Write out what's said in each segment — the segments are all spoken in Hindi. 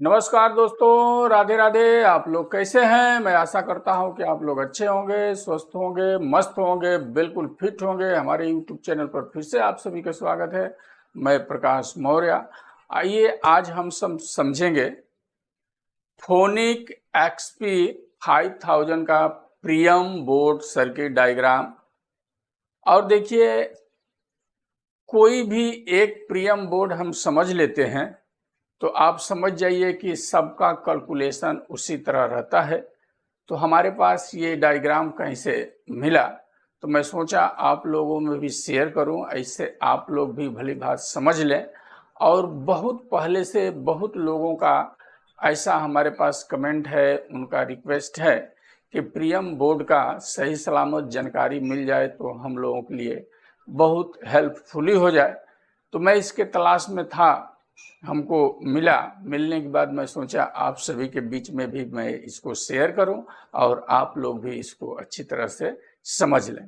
नमस्कार दोस्तों, राधे राधे। आप लोग कैसे हैं? मैं आशा करता हूं कि आप लोग अच्छे होंगे, स्वस्थ होंगे, मस्त होंगे, बिल्कुल फिट होंगे। हमारे यूट्यूब चैनल पर फिर से आप सभी का स्वागत है। मैं प्रकाश मौर्य। आइए आज हम सब समझेंगे फोनिक एक्सपी 5000 का प्रियम बोर्ड सर्किट डायग्राम। और देखिए, कोई भी एक प्रियम बोर्ड हम समझ लेते हैं तो आप समझ जाइए कि सबका कैलकुलेशन उसी तरह रहता है। तो हमारे पास ये डायग्राम कहीं से मिला तो मैं सोचा आप लोगों में भी शेयर करूं, ऐसे आप लोग भी भली बात समझ लें। और बहुत पहले से बहुत लोगों का ऐसा हमारे पास कमेंट है, उनका रिक्वेस्ट है कि प्रियम बोर्ड का सही सलामत जानकारी मिल जाए तो हम लोगों के लिए बहुत हेल्पफुली हो जाए। तो मैं इसके तलाश में था, हमको मिला। मिलने के बाद मैं सोचा आप सभी के बीच में भी मैं इसको शेयर करूं और आप लोग भी इसको अच्छी तरह से समझ लें।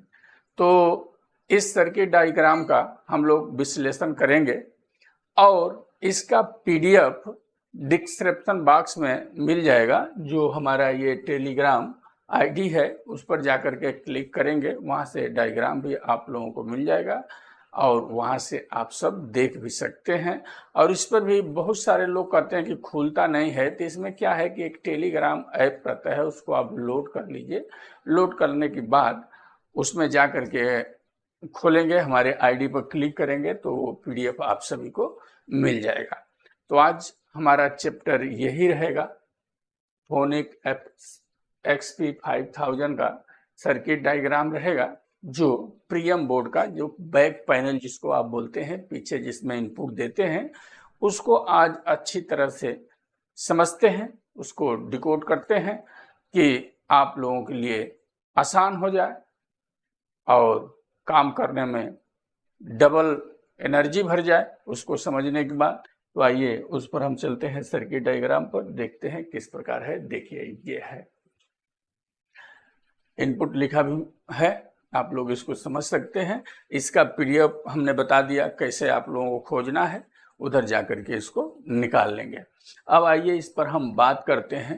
तो इस सर्किट डायग्राम का हम लोग विश्लेषण करेंगे और इसका पीडीएफ डिस्क्रिप्शन बॉक्स में मिल जाएगा। जो हमारा ये टेलीग्राम आईडी है उस पर जाकर के क्लिक करेंगे, वहाँ से डायग्राम भी आप लोगों को मिल जाएगा और वहाँ से आप सब देख भी सकते हैं। और इस पर भी बहुत सारे लोग कहते हैं कि खुलता नहीं है, तो इसमें क्या है कि एक टेलीग्राम ऐप रहता है, उसको आप लोड कर लीजिए। लोड करने के बाद उसमें जा कर के खोलेंगे, हमारे आईडी पर क्लिक करेंगे तो वो पीडीएफ आप सभी को मिल जाएगा। तो आज हमारा चैप्टर यही रहेगा, फोनिक एक्सपी 5000 का सर्किट डायग्राम रहेगा। जो प्रियम बोर्ड का जो बैक पैनल जिसको आप बोलते हैं, पीछे जिसमें इनपुट देते हैं, उसको आज अच्छी तरह से समझते हैं, उसको डिकोड करते हैं कि आप लोगों के लिए आसान हो जाए और काम करने में डबल एनर्जी भर जाए उसको समझने के बाद। तो आइए उस पर हम चलते हैं, सर्किट डायग्राम पर देखते हैं किस प्रकार है। देखिए ये है, इनपुट लिखा भी है, आप लोग इसको समझ सकते हैं। इसका पीडीएफ हमने बता दिया कैसे आप लोगों को खोजना है, उधर जाकर के इसको निकाल लेंगे। अब आइए इस पर हम बात करते हैं।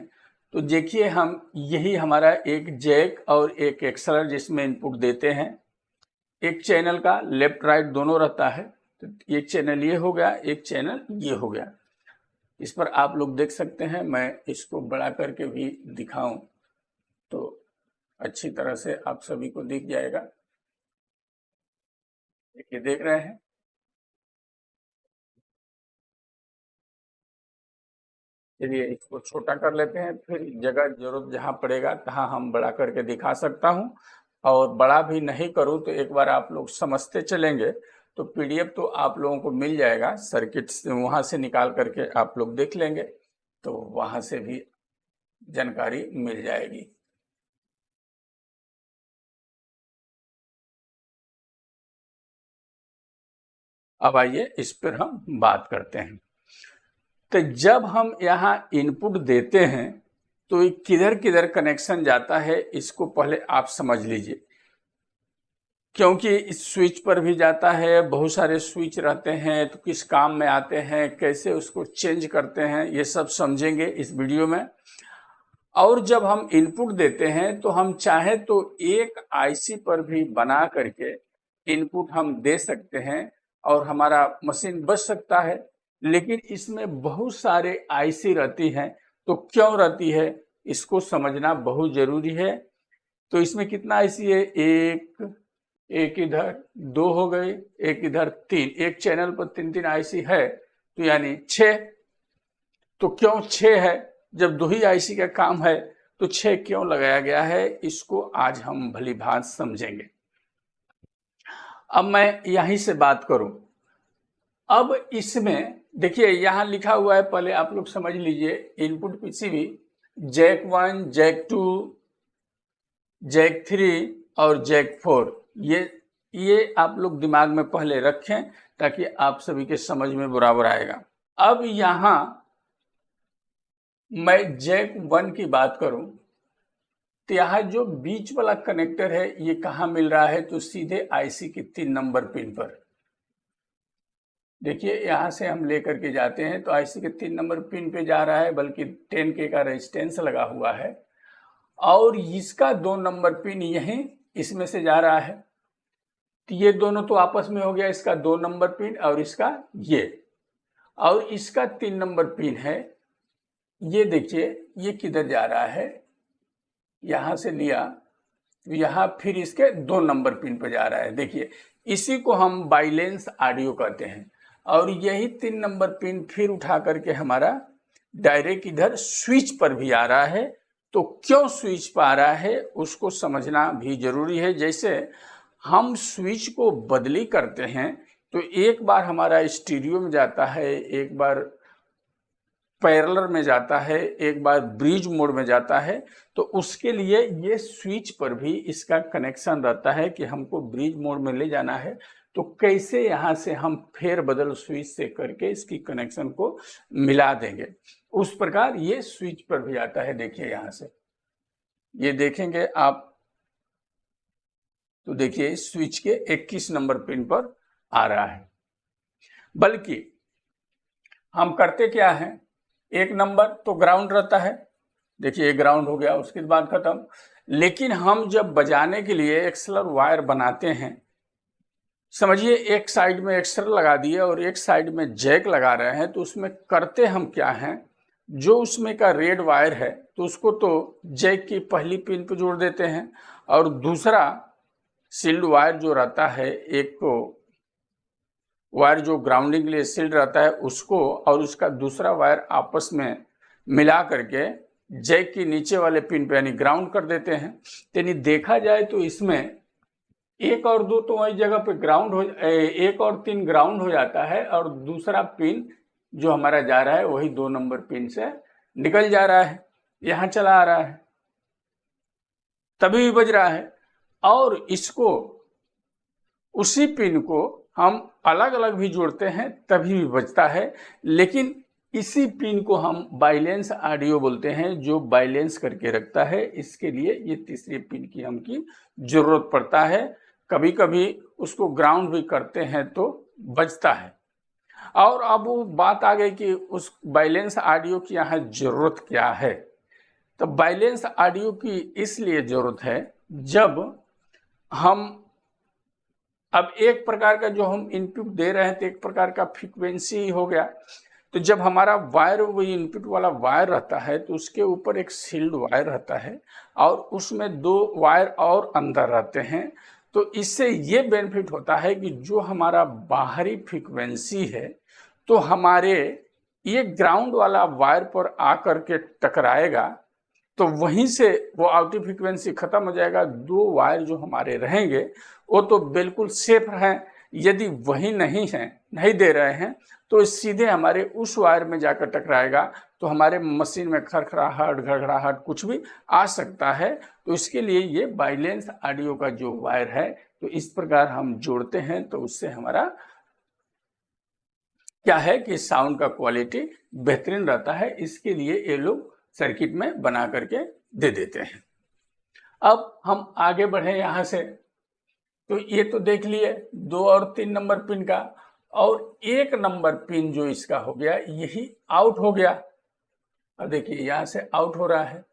तो देखिए, हम यही हमारा एक जैक और एक एक्सेलर जिसमें इनपुट देते हैं। एक चैनल का लेफ्ट राइट दोनों रहता है, तो एक चैनल ये हो गया, एक चैनल ये हो गया। इस पर आप लोग देख सकते हैं, मैं इसको बड़ा करके भी दिखाऊं तो अच्छी तरह से आप सभी को दिख जाएगा। देखिए, देख रहे हैं। चलिए इसको छोटा कर लेते हैं, फिर जगह जरूरत जहां पड़ेगा तहां हम बड़ा करके दिखा सकता हूं। और बड़ा भी नहीं करूं तो एक बार आप लोग समझते चलेंगे तो पीडीएफ तो आप लोगों को मिल जाएगा। सर्किट से वहां से निकाल करके आप लोग देख लेंगे तो वहां से भी जानकारी मिल जाएगी। अब आइए इस पर हम बात करते हैं। तो जब हम यहाँ इनपुट देते हैं तो ये किधर किधर कनेक्शन जाता है इसको पहले आप समझ लीजिए, क्योंकि इस स्विच पर भी जाता है। बहुत सारे स्विच रहते हैं तो किस काम में आते हैं, कैसे उसको चेंज करते हैं, ये सब समझेंगे इस वीडियो में। और जब हम इनपुट देते हैं तो हम चाहे तो एक आईसी पर भी बना करके इनपुट हम दे सकते हैं और हमारा मशीन बच सकता है। लेकिन इसमें बहुत सारे आईसी रहती हैं, तो क्यों रहती है इसको समझना बहुत जरूरी है। तो इसमें कितना आईसी है? एक इधर दो हो गए, एक इधर तीन, एक चैनल पर तीन तीन आईसी है तो यानी 6। तो क्यों 6 है? जब दो ही आईसी का काम है तो 6 क्यों लगाया गया है, इसको आज हम भली भांति समझेंगे। अब मैं यहीं से बात करूं। अब इसमें देखिए यहां लिखा हुआ है, पहले आप लोग समझ लीजिए। Input PCB jack 1, jack 2, jack 3 और जैक 4, ये आप लोग दिमाग में पहले रखें ताकि आप सभी के समझ में बराबर आएगा। अब यहां मैं जैक 1 की बात करूं तो यहाँ जो बीच वाला कनेक्टर है ये कहाँ मिल रहा है? तो सीधे आईसी की 3 नंबर पिन पर। देखिए यहाँ से हम लेकर के जाते हैं तो आईसी के 3 नंबर पिन पे जा रहा है, बल्कि 10K का रेजिस्टेंस लगा हुआ है, और इसका 2 नंबर पिन यहीं इसमें से जा रहा है। तो ये दोनों तो आपस में हो गया, इसका 2 नंबर पिन और इसका ये, और इसका 3 नंबर पिन है। ये देखिए ये किधर जा रहा है, यहाँ से लिया तो यहाँ फिर इसके 2 नंबर पिन पर जा रहा है। देखिए इसी को हम बाइलेंस ऑडियो कहते हैं। और यही 3 नंबर पिन फिर उठा करके हमारा डायरेक्ट इधर स्विच पर भी आ रहा है। तो क्यों स्विच पर आ रहा है उसको समझना भी जरूरी है। जैसे हम स्विच को बदली करते हैं तो एक बार हमारा स्टीरियो में जाता है, एक बार पैरेलल में जाता है, एक बार ब्रिज मोड में जाता है, तो उसके लिए ये स्विच पर भी इसका कनेक्शन रहता है कि हमको ब्रिज मोड में ले जाना है। तो कैसे यहाँ से हम फेर बदल स्विच से करके इसकी कनेक्शन को मिला देंगे, उस प्रकार ये स्विच पर भी आता है। देखिए यहाँ से ये देखेंगे आप तो देखिए स्विच के 21 नंबर पिन पर आ रहा है। बल्कि हम करते क्या है, एक नंबर तो ग्राउंड रहता है, देखिए ग्राउंड हो गया, उसके बाद खत्म। लेकिन हम जब बजाने के लिए एक्सेलर वायर बनाते हैं, समझिए एक साइड में एक्सेलर लगा दिए और एक साइड में जैक लगा रहे हैं, तो उसमें करते हम क्या हैं, जो उसमें का रेड वायर है तो उसको तो जैक की पहली पिन पे जोड़ देते हैं, और दूसरा सील्ड वायर जो रहता है, एक तो वायर जो ग्राउंडिंग के लिए सील्ड रहता है उसको, और उसका दूसरा वायर आपस में मिला करके जैक की नीचे वाले पिन पे यानी ग्राउंड कर देते हैं। यानी देखा जाए तो इसमें 1 और 2 तो वही जगह पे ग्राउंड हो, 1 और 3 ग्राउंड हो जाता है, और दूसरा पिन जो हमारा जा रहा है वही 2 नंबर पिन से निकल जा रहा है, यहाँ चला आ रहा है, तभी भी बज रहा है। और इसको उसी पिन को हम अलग अलग भी जोड़ते हैं तभी भी बजता है। लेकिन इसी पिन को हम बाइलेंस ऑडियो बोलते हैं, जो बाइलेंस करके रखता है। इसके लिए ये तीसरे पिन की हमकी जरूरत पड़ता है। कभी कभी उसको ग्राउंड भी करते हैं तो बजता है। और अब वो बात आ गई कि उस बाइलेंस ऑडियो की यहाँ जरूरत क्या है। तो बाइलेंस ऑडियो की इसलिए जरूरत है, जब हम अब एक प्रकार का जो हम इनपुट दे रहे हैं तो एक प्रकार का फ्रीक्वेंसी हो गया, तो जब हमारा वायर वो इनपुट वाला वायर रहता है तो उसके ऊपर एक सील्ड वायर रहता है, और उसमें 2 वायर और अंदर रहते हैं। तो इससे ये बेनिफिट होता है कि जो हमारा बाहरी फ्रीक्वेंसी है तो हमारे ये ग्राउंड वाला वायर पर आकर के टकराएगा, तो वहीं से वो आउटपुट फ्रीक्वेंसी खत्म हो जाएगा। 2 वायर जो हमारे रहेंगे वो तो बिल्कुल सेफ हैं। यदि वही नहीं है, नहीं दे रहे हैं, तो सीधे हमारे उस वायर में जाकर टकराएगा, तो हमारे मशीन में खड़खड़ाहट घड़घड़ाहट कुछ भी आ सकता है। तो इसके लिए ये बाइलेंस ऑडियो का जो वायर है तो इस प्रकार हम जोड़ते हैं, तो उससे हमारा क्या है कि साउंड का क्वालिटी बेहतरीन रहता है। इसके लिए ये लोग सर्किट में बना करके दे देते हैं। अब हम आगे बढ़े यहाँ से, तो ये तो देख लिए 2 और 3 नंबर पिन का, और 1 नंबर पिन जो इसका हो गया यही आउट हो गया। अब देखिए यहाँ से आउट हो रहा है,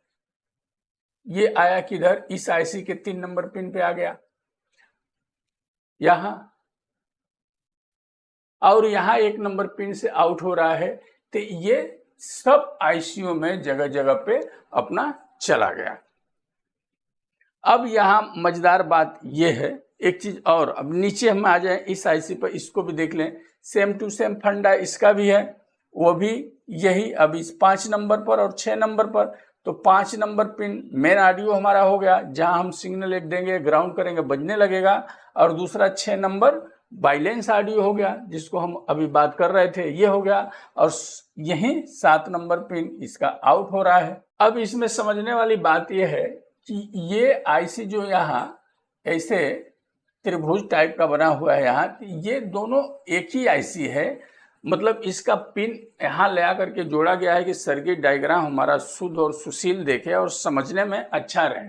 ये आया किधर, इस आईसी के 3 नंबर पिन पे आ गया यहाँ, और यहाँ 1 नंबर पिन से आउट हो रहा है। तो ये सब आईसीयू में जगह जगह पे अपना चला गया। अब यहाँ मजेदार बात ये है, एक चीज और, अब नीचे हम आ जाए इस आईसी पर, इसको भी देख लें। सेम टू सेम फंडा इसका भी है, वो भी यही। अब इस 5 नंबर पर और 6 नंबर पर, तो 5 नंबर पिन मेन ऑडियो हमारा हो गया, जहां हम सिग्नल एक देंगे, ग्राउंड करेंगे, बजने लगेगा। और दूसरा 6 नंबर बाइलेंस ऑडियो हो गया, जिसको हम अभी बात कर रहे थे, ये हो गया। और यही 7 नंबर पिन इसका आउट हो रहा है। अब इसमें समझने वाली बात यह है कि ये आईसी जो यहाँ ऐसे त्रिभुज टाइप का बना हुआ है यहाँ, ये दोनों एक ही आईसी है। मतलब इसका पिन यहाँ ले आकर के जोड़ा गया है कि सर्किट डायग्राम हमारा शुद्ध और सुशील देखे और समझने में अच्छा रहे।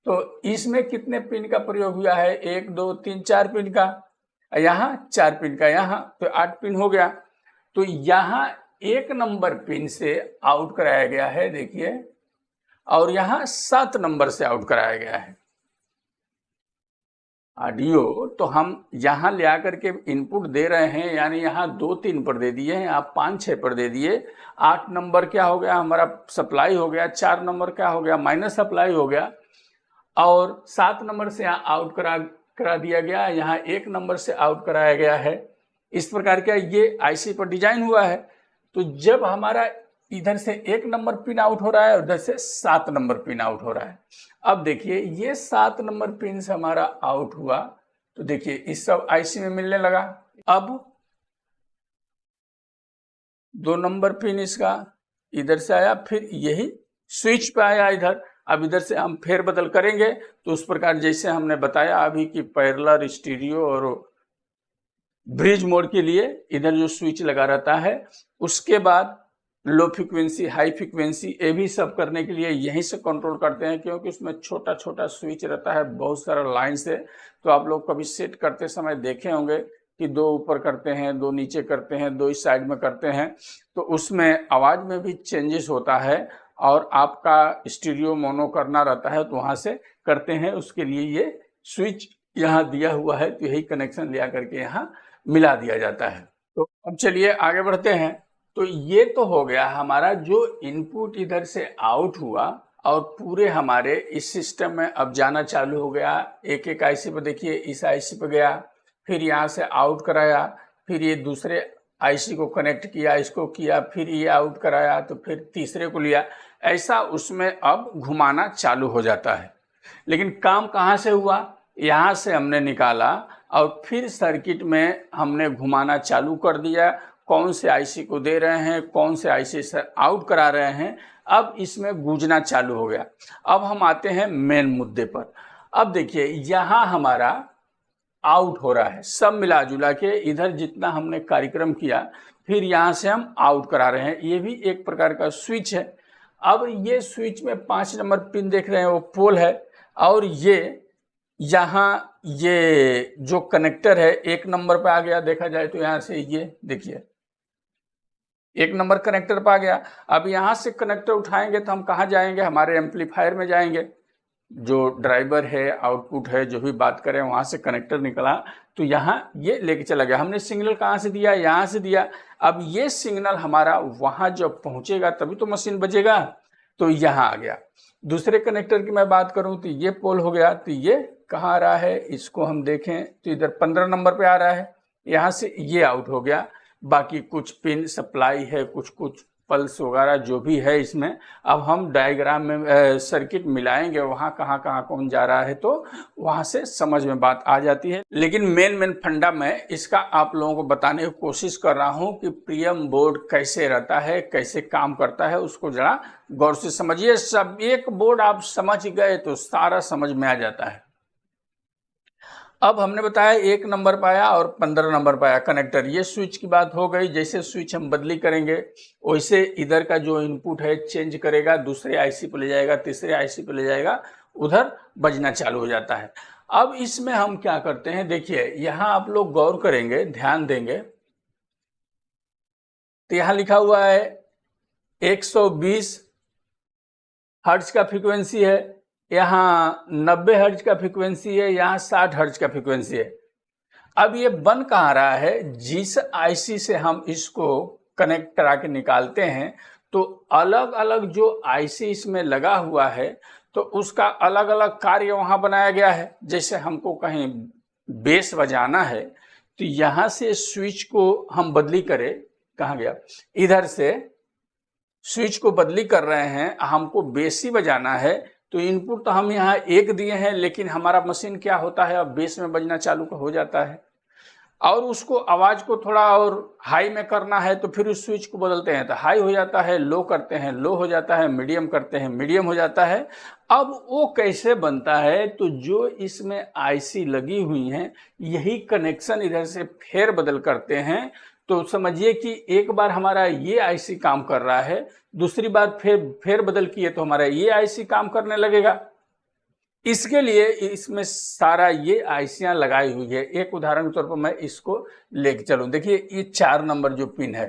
तो इसमें कितने पिन का प्रयोग हुआ है, 1 2 3 4 पिन का। यहाँ 4 पिन का, यहाँ तो 8 पिन हो गया। तो यहाँ 1 नंबर पिन से आउट कराया गया है, देखिए, और यहाँ 7 नंबर से आउट कराया गया है ऑडियो। तो हम यहाँ ले आकर के इनपुट दे रहे हैं, यानी यहाँ 2-3 पर दे दिए हैं, आप 5-6 पर दे दिए। 8 नंबर क्या हो गया हमारा, सप्लाई हो गया। 4 नंबर क्या हो गया, माइनस सप्लाई हो गया। और 7 नंबर से यहाँ आउट करा दिया गया, यहाँ 1 नंबर से आउट कराया गया है। इस प्रकार का ये आईसी पर डिजाइन हुआ है। तो जब हमारा इधर से 1 नंबर पिन आउट हो रहा है, उधर से 7 नंबर पिन आउट हो रहा है। अब देखिए ये 7 नंबर पिन से हमारा आउट हुआ, तो देखिए इस सब आईसी में मिलने लगा। अब 2 नंबर पिन इसका इधर से आया, फिर यही स्विच पे आया इधर। अब इधर से हम फेरबदल करेंगे तो उस प्रकार जैसे हमने बताया अभी कि पैरेलल, स्टीरियो और ब्रिज मोड के लिए इधर जो स्विच लगा रहता है, उसके बाद लो फ्रिक्वेंसी, हाई फ्रिक्वेंसी, ये भी सब करने के लिए यहीं से कंट्रोल करते हैं, क्योंकि उसमें छोटा छोटा स्विच रहता है बहुत सारा लाइन से। तो आप लोग कभी सेट करते समय देखे होंगे कि 2 ऊपर करते हैं, 2 नीचे करते हैं, 2 इस साइड में करते हैं, तो उसमें आवाज़ में भी चेंजेस होता है। और आपका स्टीरियो मोनो करना रहता है तो वहाँ से करते हैं, उसके लिए ये स्विच यहाँ दिया हुआ है। तो यही कनेक्शन लिया करके यहाँ मिला दिया जाता है। तो अब चलिए आगे बढ़ते हैं। तो ये तो हो गया हमारा जो इनपुट इधर से आउट हुआ, और पूरे हमारे इस सिस्टम में अब जाना चालू हो गया। एक एक आईसी पर देखिए, इस आईसी पर गया, फिर यहाँ से आउट कराया, फिर ये दूसरे आईसी को कनेक्ट किया, इसको किया, फिर ये आउट कराया, तो फिर तीसरे को लिया। ऐसा उसमें अब घुमाना चालू हो जाता है। लेकिन काम कहाँ से हुआ, यहाँ से हमने निकाला और फिर सर्किट में हमने घुमाना चालू कर दिया। कौन से आईसी को दे रहे हैं, कौन से आईसी से आउट करा रहे हैं, अब इसमें गूंजना चालू हो गया। अब हम आते हैं मेन मुद्दे पर। अब देखिए यहाँ हमारा आउट हो रहा है, सब मिला जुला के इधर जितना हमने कार्यक्रम किया, फिर यहाँ से हम आउट करा रहे हैं। ये भी एक प्रकार का स्विच है। अब ये स्विच में 5 नंबर पिन देख रहे हैं, वो पोल है, और ये यहाँ ये जो कनेक्टर है 1 नंबर पे आ गया। देखा जाए तो यहाँ से ये देखिए 1 नंबर कनेक्टर पे आ गया। अब यहाँ से कनेक्टर उठाएंगे तो हम कहाँ जाएंगे, हमारे एम्पलीफायर में जाएंगे। जो ड्राइवर है, आउटपुट है, जो भी बात करें, वहाँ से कनेक्टर निकला तो यहाँ ये लेके चला गया। हमने सिग्नल कहाँ से दिया, यहाँ से दिया। अब ये सिग्नल हमारा वहाँ जब पहुँचेगा तभी तो मशीन बजेगा, तो यहाँ आ गया। दूसरे कनेक्टर की मैं बात करूँ तो ये पोल हो गया। तो ये कहाँ आ रहा है, इसको हम देखें तो इधर 15 नंबर पे आ रहा है, यहाँ से ये आउट हो गया। बाकी कुछ पिन सप्लाई है, कुछ पल्स वगैरह जो भी है इसमें। अब हम डायग्राम में सर्किट मिलाएंगे, वहाँ कहाँ कौन जा रहा है, तो वहाँ से समझ में बात आ जाती है। लेकिन मेन फंडा मैं इसका आप लोगों को बताने की कोशिश कर रहा हूँ कि प्रियम बोर्ड कैसे रहता है, कैसे काम करता है, उसको जरा गौर से समझिए। सब एक बोर्ड आप समझ गए तो सारा समझ में आ जाता है। अब हमने बताया 1 नंबर पाया और 15 नंबर पाया कनेक्टर, ये स्विच की बात हो गई। जैसे स्विच हम बदली करेंगे वैसे इधर का जो इनपुट है चेंज करेगा, दूसरे आईसी पे ले जाएगा, तीसरे आईसी पे ले जाएगा, उधर बजना चालू हो जाता है। अब इसमें हम क्या करते हैं, देखिए यहाँ आप लोग गौर करेंगे, ध्यान देंगे तो यहाँ लिखा हुआ है 120 हर्ट्ज का फ्रीक्वेंसी है, यहाँ 90 हर्ट्ज का फ्रीक्वेंसी है, यहाँ 60 हर्ट्ज का फ्रीक्वेंसी है। अब ये बन कहाँ रहा है, जिस आईसी से हम इसको कनेक्ट करा के निकालते हैं तो अलग अलग जो आईसी इसमें लगा हुआ है तो उसका अलग अलग कार्य वहाँ बनाया गया है। जैसे हमको कहीं बेस बजाना है तो यहाँ से स्विच को हम बदली करें, कहाँ गया, इधर से स्विच को बदली कर रहे हैं, हमको बेस ही बजाना है तो इनपुट तो हम यहाँ 1 दिए हैं, लेकिन हमारा मशीन क्या होता है, अब बेस में बजना चालू हो जाता है। और उसको आवाज़ को थोड़ा और हाई में करना है तो फिर उस स्विच को बदलते हैं तो हाई हो जाता है, लो करते हैं लो हो जाता है, मीडियम करते हैं मीडियम हो जाता है। अब वो कैसे बनता है, तो जो इसमें आईसी लगी हुई हैं यही कनेक्शन इधर से फेर बदल करते हैं। तो समझिए कि एक बार हमारा ये आईसी काम कर रहा है, दूसरी बार फेर बदल किए तो हमारा ये आईसी काम करने लगेगा। इसके लिए इसमें सारा ये आईसियां लगाई हुई है। एक उदाहरण के तौर पर मैं इसको लेके चलूं, देखिए ये 4 नंबर जो पिन है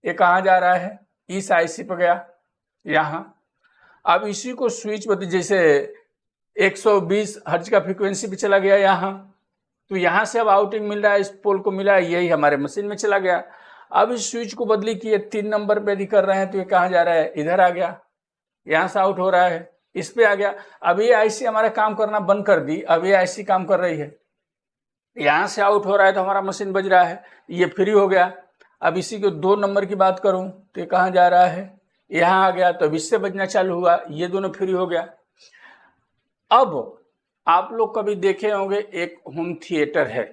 ये कहाँ जा रहा है, इस आईसी पर गया यहाँ। अब इसी को स्विच बदल, जैसे 120 हर्ट्ज का फ्रीक्वेंसी पे चला गया यहाँ, तो यहाँ से अब आउटिंग मिल रहा है, इस पोल को मिला है, यही हमारे मशीन में चला गया। अब इस स्विच को बदली किए 3 नंबर पे यदि कर रहे हैं तो ये कहाँ जा रहा है, इधर आ गया, यहाँ से आउट हो रहा है, इस पे आ गया। अब ये आईसी हमारा काम करना बंद कर दी, अब ये आईसी काम कर रही है, यहाँ से आउट हो रहा है तो हमारा मशीन बज रहा है, ये फ्री हो गया। अब इसी को 2 नंबर की बात करूं तो ये कहाँ जा रहा है, यहाँ आ गया, तो अब इससे बजना चालू हुआ, ये दोनों फ्री हो गया। अब आप लोग कभी देखे होंगे एक होम थिएटर है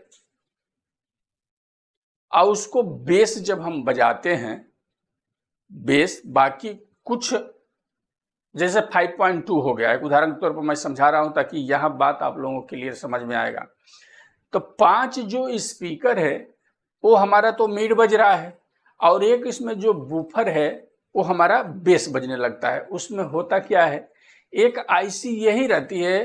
और उसको बेस जब हम बजाते हैं, बेस बाकी कुछ जैसे 5.2 हो गया, एक उदाहरण के तौर पर मैं समझा रहा हूं ताकि यह बात आप लोगों के लिए समझ में आएगा। तो 5 जो स्पीकर है वो हमारा तो मिड बज रहा है और एक इसमें जो बूफर है वो हमारा बेस बजने लगता है। उसमें होता क्या है, एक आईसी यही रहती है,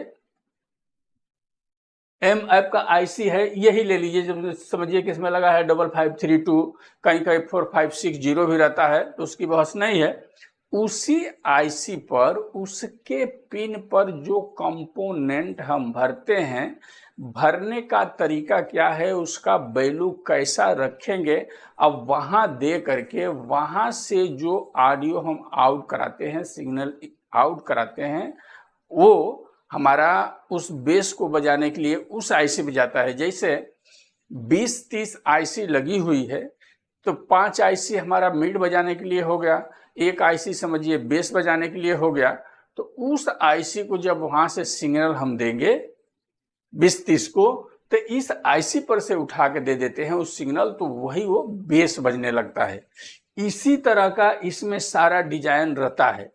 एमएफ का आईसी है, यही ले लीजिए, जब समझिए कि इसमें लगा है 5532, कहीं कहीं 4560 भी रहता है, तो उसकी बहस नहीं है। उसी आईसी पर उसके पिन पर जो कंपोनेंट हम भरते हैं, भरने का तरीका क्या है, उसका वैल्यू कैसा रखेंगे, अब वहां दे करके वहां से जो ऑडियो हम आउट कराते हैं, सिग्नल आउट कराते हैं, वो हमारा उस बेस को बजाने के लिए उस आईसी में जाता है। जैसे 20-30 आईसी लगी हुई है तो 5 आईसी हमारा मिड बजाने के लिए हो गया, एक आईसी समझिए बेस बजाने के लिए हो गया। तो उस आईसी को जब वहां से सिग्नल हम देंगे 20-30 को, तो इस आईसी पर से उठा के दे देते हैं उस सिग्नल, तो वही वो बेस बजने लगता है। इसी तरह का इसमें सारा डिजाइन रहता है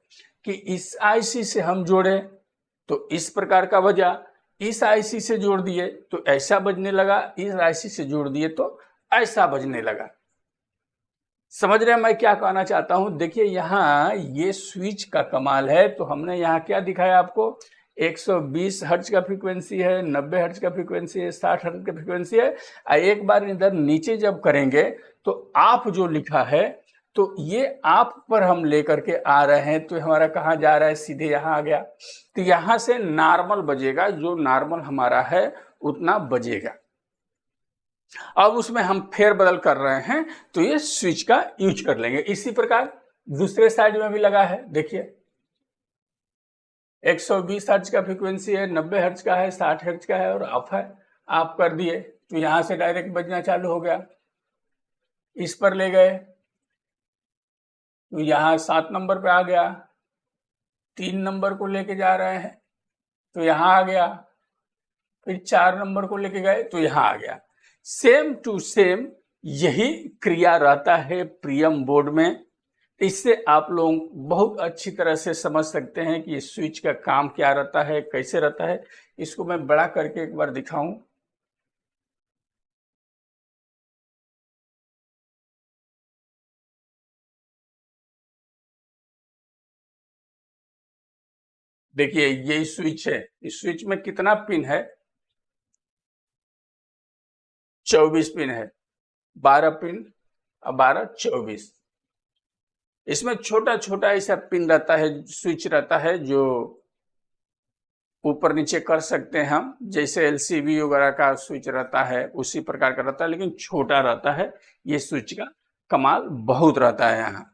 कि इस आईसी से हम जोड़े तो इस प्रकार का बजा, इस आईसी से जोड़ दिए तो ऐसा बजने लगा, इस आईसी से जोड़ दिए तो ऐसा बजने लगा। समझ रहे हैं मैं क्या कहना चाहता हूं? देखिए यहाँ ये स्विच का कमाल है। तो हमने यहाँ क्या दिखाया आपको, 120 हर्ट्ज का फ्रीक्वेंसी है, 90 हर्ट्ज का फ्रीक्वेंसी है, 60 हर्ट्ज का फ्रीक्वेंसी है। एक बार इधर नीचे जब करेंगे तो आप जो लिखा है, तो ये आप पर हम लेकर के आ रहे हैं, तो हमारा कहाँ जा रहा है, सीधे यहाँ आ गया। तो यहाँ से नॉर्मल बजेगा, जो नॉर्मल हमारा है उतना बजेगा। अब उसमें हम फेर बदल कर रहे हैं तो ये स्विच का यूज कर लेंगे। इसी प्रकार दूसरे साइड में भी लगा है, देखिए 120 हर्ट्ज का फ्रीक्वेंसी है, 90 हर्ट्ज का है, 60 हर्ट्ज का है और ऑफ है। आप कर दिए तो यहां से डायरेक्ट बजना चालू हो गया। इस पर ले गए तो यहाँ 7 नंबर पे आ गया, 3 नंबर को लेके जा रहे हैं तो यहाँ आ गया, फिर 4 नंबर को लेके गए तो यहाँ आ गया। सेम टू सेम यही क्रिया रहता है प्रियम बोर्ड में। इससे आप लोग बहुत अच्छी तरह से समझ सकते हैं कि स्विच का काम क्या रहता है, कैसे रहता है। इसको मैं बड़ा करके एक बार दिखाऊं। देखिए ये स्विच है, इस स्विच में कितना पिन है, 24 पिन है, 12 पिन, 12 24। इसमें छोटा छोटा ऐसा पिन रहता है, स्विच रहता है जो ऊपर नीचे कर सकते हैं हम, जैसे एलसीबी वगैरह का स्विच रहता है उसी प्रकार का रहता है, लेकिन छोटा रहता है। ये स्विच का कमाल बहुत रहता है यहाँ।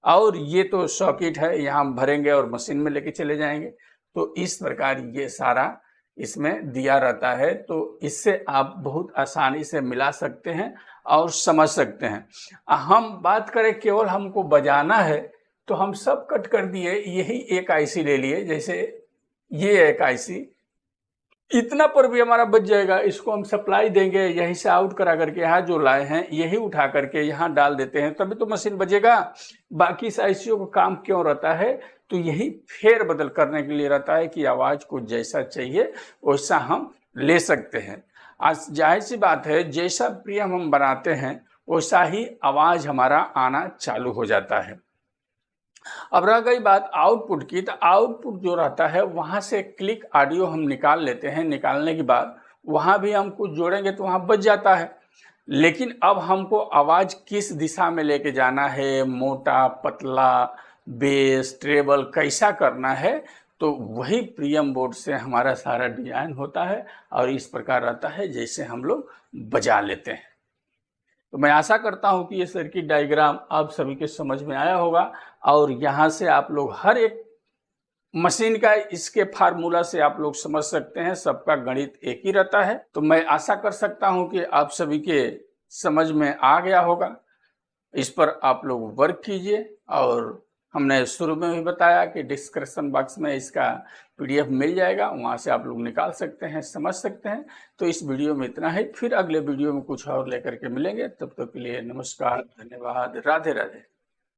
और ये तो सॉकेट है, यहाँ भरेंगे और मशीन में लेके चले जाएंगे। तो इस प्रकार ये सारा इसमें दिया रहता है, तो इससे आप बहुत आसानी से मिला सकते हैं और समझ सकते हैं। हम बात करें केवल हमको बजाना है तो हम सब कट कर दिए, यही एक आईसी ले लिए, जैसे ये एक आईसी, इतना पर भी हमारा बच जाएगा। इसको हम सप्लाई देंगे, यहीं से आउट करा करके यहाँ जो लाए हैं यही उठा करके यहाँ डाल देते हैं, तभी तो मशीन बजेगा। बाकी इस आईसीओ का काम क्यों रहता है, तो यही फेर बदल करने के लिए रहता है कि आवाज को जैसा चाहिए वैसा हम ले सकते हैं। आज जाहिर सी बात है, जैसा प्रियम हम बनाते हैं वैसा ही आवाज हमारा आना चालू हो जाता है। अब रह गई बात आउटपुट की, तो आउटपुट जो रहता है वहाँ से क्लिक ऑडियो हम निकाल लेते हैं। निकालने के बाद वहाँ भी हम कुछ जोड़ेंगे तो वहाँ बच जाता है। लेकिन अब हमको आवाज़ किस दिशा में लेके जाना है, मोटा, पतला, बेस, ट्रेबल कैसा करना है, तो वही प्रियम बोर्ड से हमारा सारा डिजाइन होता है और इस प्रकार रहता है जैसे हम लोग बजा लेते हैं। तो मैं आशा करता हूं कि ये सर्किट डायग्राम आप सभी के समझ में आया होगा और यहाँ से आप लोग हर एक मशीन का इसके फार्मूला से आप लोग समझ सकते हैं। सबका गणित एक ही रहता है। तो मैं आशा कर सकता हूं कि आप सभी के समझ में आ गया होगा। इस पर आप लोग वर्क कीजिए और हमने शुरू में भी बताया कि डिस्क्रिप्शन बॉक्स में इसका PDF मिल जाएगा, वहाँ से आप लोग निकाल सकते हैं, समझ सकते हैं। तो इस वीडियो में इतना ही, फिर अगले वीडियो में कुछ और लेकर के मिलेंगे। तब तक के लिए नमस्कार, धन्यवाद, राधे राधे।